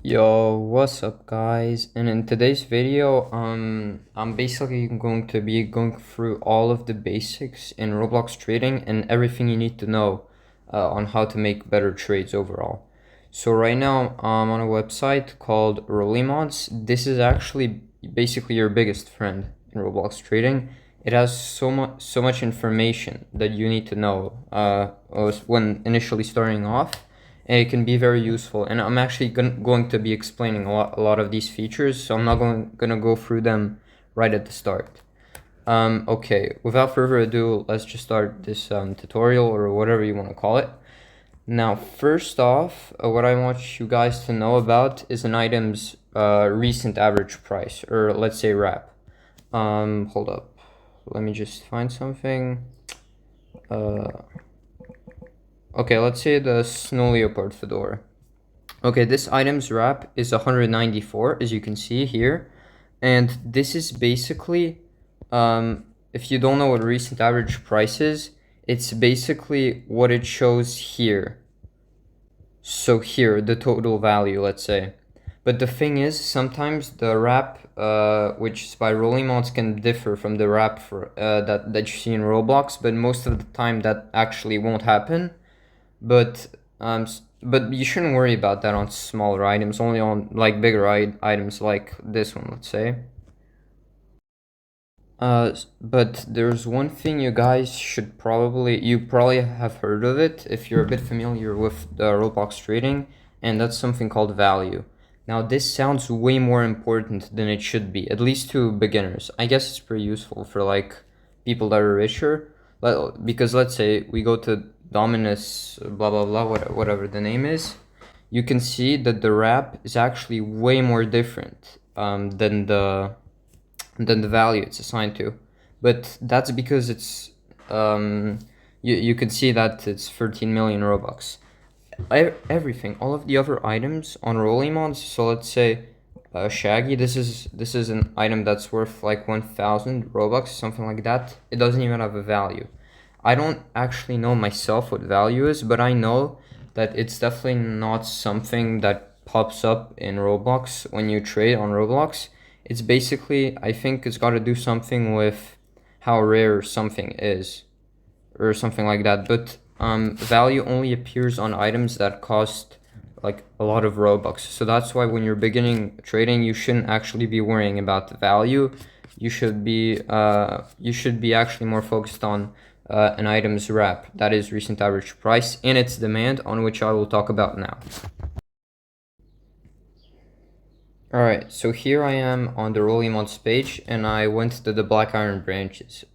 Yo, what's up guys? And in today's video, I'm basically going to be going through all of the basics in Roblox trading and everything you need to know on how to make better trades overall. So right now, I'm on a website called Rollymods. This is actually basically your biggest friend in Roblox trading. It has so much information that you need to know when initially starting off, and it can be very useful. And I'm actually going to be explaining a lot of these features, so I'm not gonna go through them right at the start. Okay, without further ado, let's just start this tutorial, or whatever you want to call it. Now, first off, what I want you guys to know about is an item's recent average price, or let's say RAP. Hold up, let me just find something. Okay, let's say the Snow Leopard Fedora. Okay, this item's wrap is 194, as you can see here. And this is basically, if you don't know what recent average price is, it's basically what it shows here. So here, the total value, let's say. But the thing is, sometimes the wrap, which is by Rollymods, can differ from the wrap for that you see in Roblox, but most of the time that actually won't happen. But but you shouldn't worry about that on smaller items, only on like bigger items like this one, let's say. But there's one thing you guys should you probably have heard of it if you're a bit familiar with the Roblox trading, and that's something called value. Now this sounds way more important than it should be, at least to beginners. I guess it's pretty useful for like people that are richer, because let's say we go to Dominus, blah blah blah, whatever the name is, you can see that the wrap is actually way more different than the value it's assigned to. But that's because it's you can see that it's 13 million Robux. Everything, all of the other items on Rollymods. So let's say Shaggy. This is an item that's worth like 1,000 Robux, something like that. It doesn't even have a value. I don't actually know myself what value is, but I know that it's definitely not something that pops up in Roblox when you trade on Roblox. It's basically, I think it's got to do something with how rare something is, or something like that. But value only appears on items that cost like a lot of Robux. So that's why when you're beginning trading, you shouldn't actually be worrying about the value. You should be actually more focused on an item's wrap, that is recent average price, and its demand, on which I will talk about now. Alright, so here I am on the Rollymods page, and I went to the Black Iron branches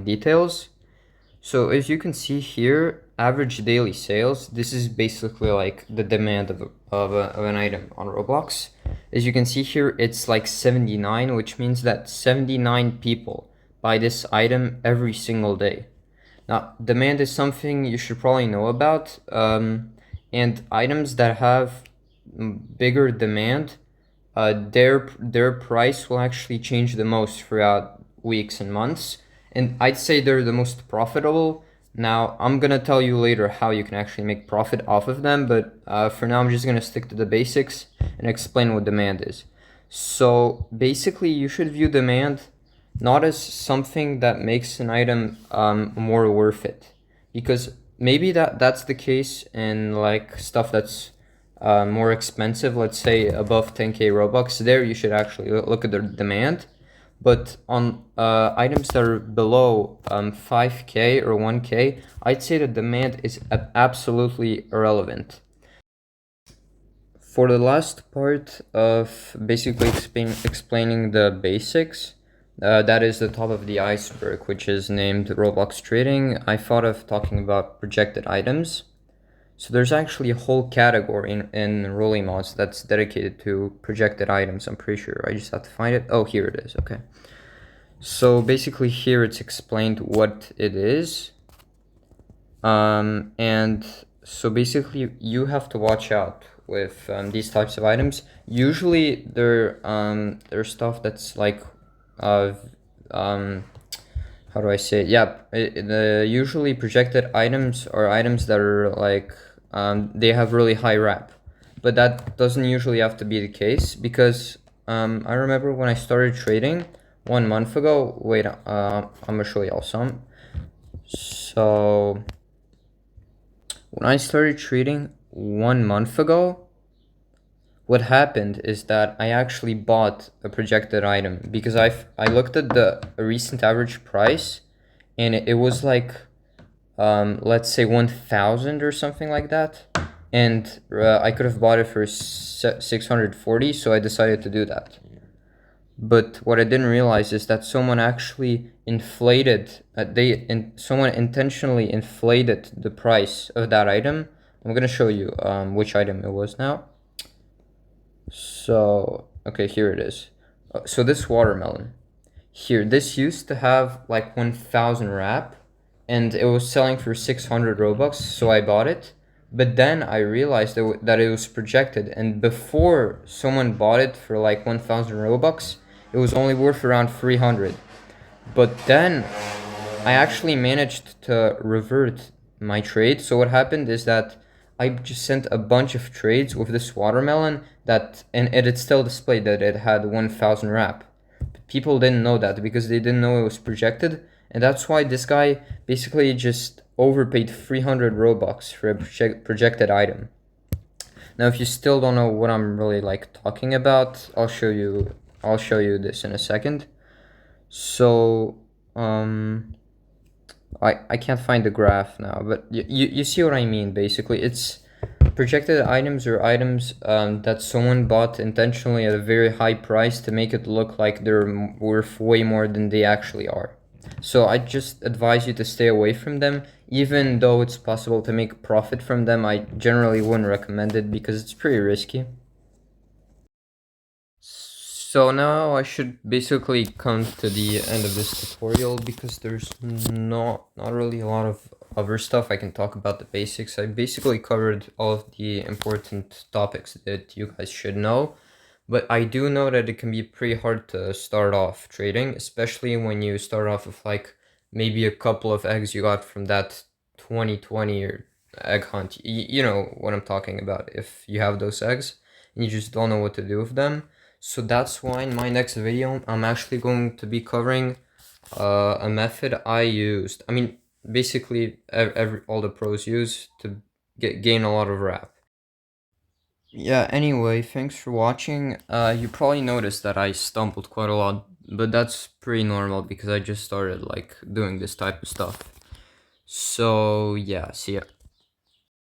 details. So as you can see here, average daily sales, this is basically like the demand of an item on Roblox. As you can see here, it's like 79, which means that 79 people buy this item every single day. Now, demand is something you should probably know about, and items that have bigger demand, their price will actually change the most throughout weeks and months, and I'd say they're the most profitable. Now, I'm gonna tell you later how you can actually make profit off of them, but for now I'm just gonna stick to the basics and explain what demand is. So basically, you should view demand not as something that makes an item more worth it, because maybe that's the case in like stuff that's more expensive, let's say above 10k Robux. There you should actually look at the demand. But on items that are below 5k or 1k, I'd say the demand is absolutely irrelevant. For the last part of basically explaining the basics, that is the top of the iceberg, which is named Roblox Trading. I thought of talking about projected items. So there's actually a whole category in Rollymods that's dedicated to projected items, I'm pretty sure. I just have to find it. Oh, here it is. Okay. So basically here it's explained what it is. And so basically you have to watch out with these types of items. Usually they're stuff that's like how do I say it? Yeah, the usually projected items are items that are like they have really high rep. but that doesn't usually have to be the case because I remember when I started trading 1 month ago. Wait, I'm gonna show y'all some. So when I started trading 1 month ago, what happened is that I actually bought a projected item because I looked at the recent average price, and it was like let's say 1,000 or something like that, and I could have bought it for 640, so I decided to do that. But what I didn't realize is that someone actually inflated, someone intentionally inflated the price of that item. I'm gonna show you which item it was now. So, okay, here it is. So this watermelon here, this used to have like 1,000 wrap, and it was selling for 600 Robux, so I bought it. But then I realized that it was projected, and before someone bought it for like 1,000 Robux, it was only worth around 300. But then I actually managed to revert my trade. So what happened is that I just sent a bunch of trades with this watermelon and it still displayed that it had 1,000 wrap. People didn't know that because they didn't know it was projected, and that's why this guy basically just overpaid 300 Robux for a projected item. Now, if you still don't know what I'm really like talking about, I'll show you. I'll show you this in a second. So, I can't find the graph now, but you see what I mean. Basically, it's projected items or items that someone bought intentionally at a very high price to make it look like they're worth way more than they actually are. So I just advise you to stay away from them. Even though it's possible to make profit from them, I generally wouldn't recommend it because it's pretty risky. So now I should basically come to the end of this tutorial because there's not really a lot of other stuff I can talk about. The basics. I basically covered all of the important topics that you guys should know, but I do know that it can be pretty hard to start off trading, especially when you start off with like maybe a couple of eggs you got from that 2020 or egg hunt. You know what I'm talking about. If you have those eggs and you just don't know what to do with them. So that's why in my next video, I'm actually going to be covering a method I used. I mean, basically all the pros use to gain a lot of rap. Yeah, anyway, thanks for watching. You probably noticed that I stumbled quite a lot, but that's pretty normal because I just started like doing this type of stuff. So yeah, see ya.